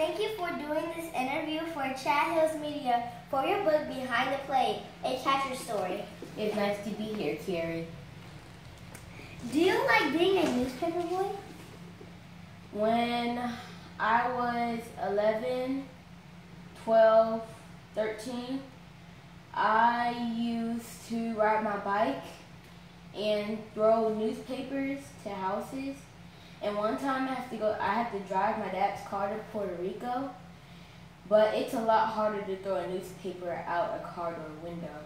Thank you for doing this interview for Chad Hills Media for your book Behind the Plate, A Catcher Story. It's nice to be here, Carrie. Do you like being a newspaper boy? When I was 11, 12, 13, I used to ride my bike and throw newspapers to houses. And one time I had to drive my dad's car to Puerto Rico, but it's a lot harder to throw a newspaper out a car door window.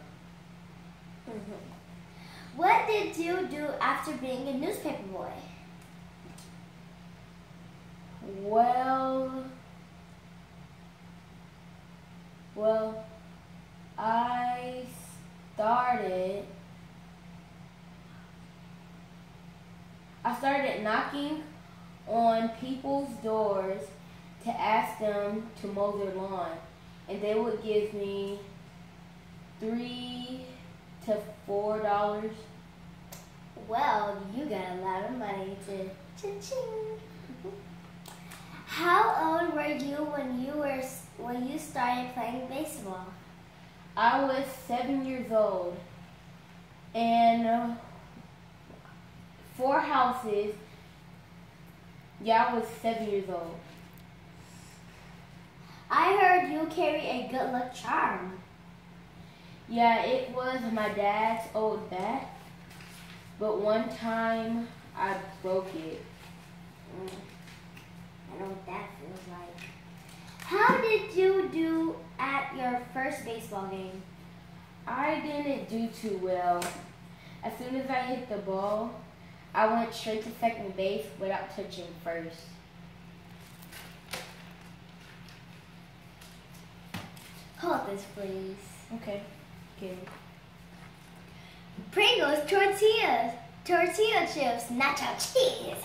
What did you do after being a newspaper boy? Well, I started knocking on people's doors to ask them to mow their lawn, and they would give me $3 to $4. Well, you got a lot of money to cha-ching. How old were you when you started playing baseball? I was 7 years old, and 4 houses. Yeah, I was 7 years old. I heard you carry a good luck charm. Yeah, it was my dad's old bat, but one time I broke it. I know what that feels like. How did you do at your first baseball game? I didn't do too well. As soon as I hit the ball, I went straight to second base without touching first. Hold this, please. Okay. Pringles tortilla chips, nacho cheese.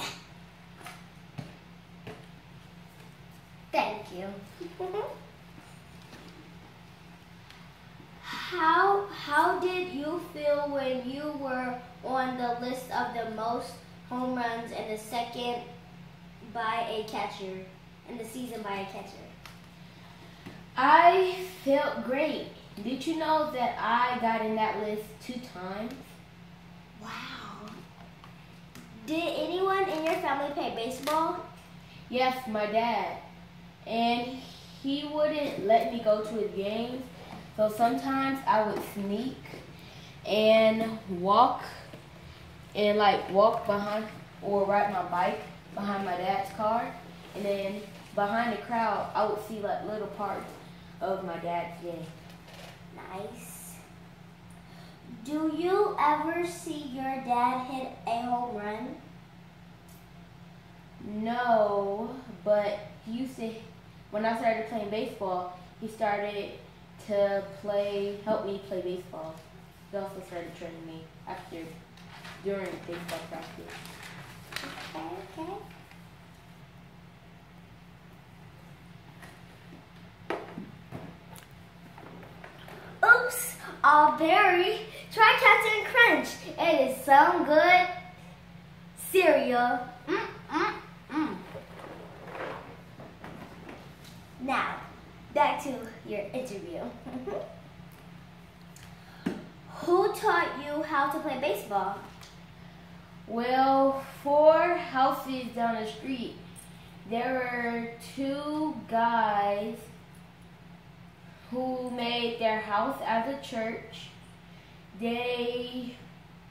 Thank you. How did you feel when you were on the list of the most home runs in the season by a catcher? I felt great. Did you know that I got in that list 2 times? Wow. Did anyone in your family play baseball? Yes, my dad. And he wouldn't let me go to his games, so sometimes I would sneak and walk behind or ride my bike behind my dad's car, and then behind the crowd I would see like little parts of my dad's game. Nice. Do you ever see your dad hit a home run? No, but he used to. When I started playing baseball, he started to help me play baseball. He also started training me during baseball practice. Okay. Oops, all berry. Try Captain Crunch. It is some good cereal. Now, back to your interview. Who taught you how to play baseball? Well, 4 houses down the street, there were 2 guys who made their house as a church. They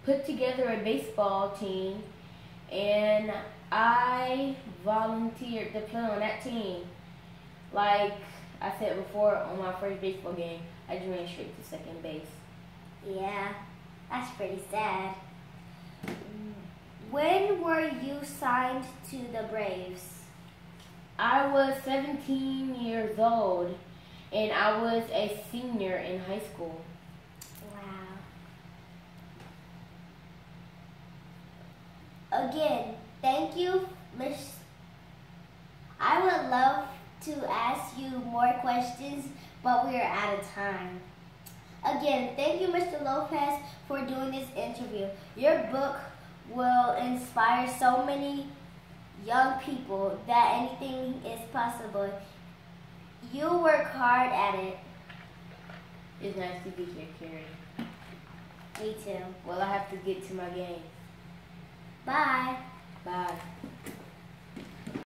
put together a baseball team, and I volunteered to play on that team. Like I said before, on my first baseball game, I just ran straight to second base. Yeah, that's pretty sad. When were you signed to the Braves? I was 17 years old, and I was a senior in high school. Wow. Again, thank you, Miss. I would love to ask you more questions, but we are out of time. Again, thank you, Mr. Lopez, for doing this interview. Your book will inspire so many young people that anything is possible You work hard at it. It's nice to be here, Carrie. Me too. Well, I have to get to my game. Bye. Bye.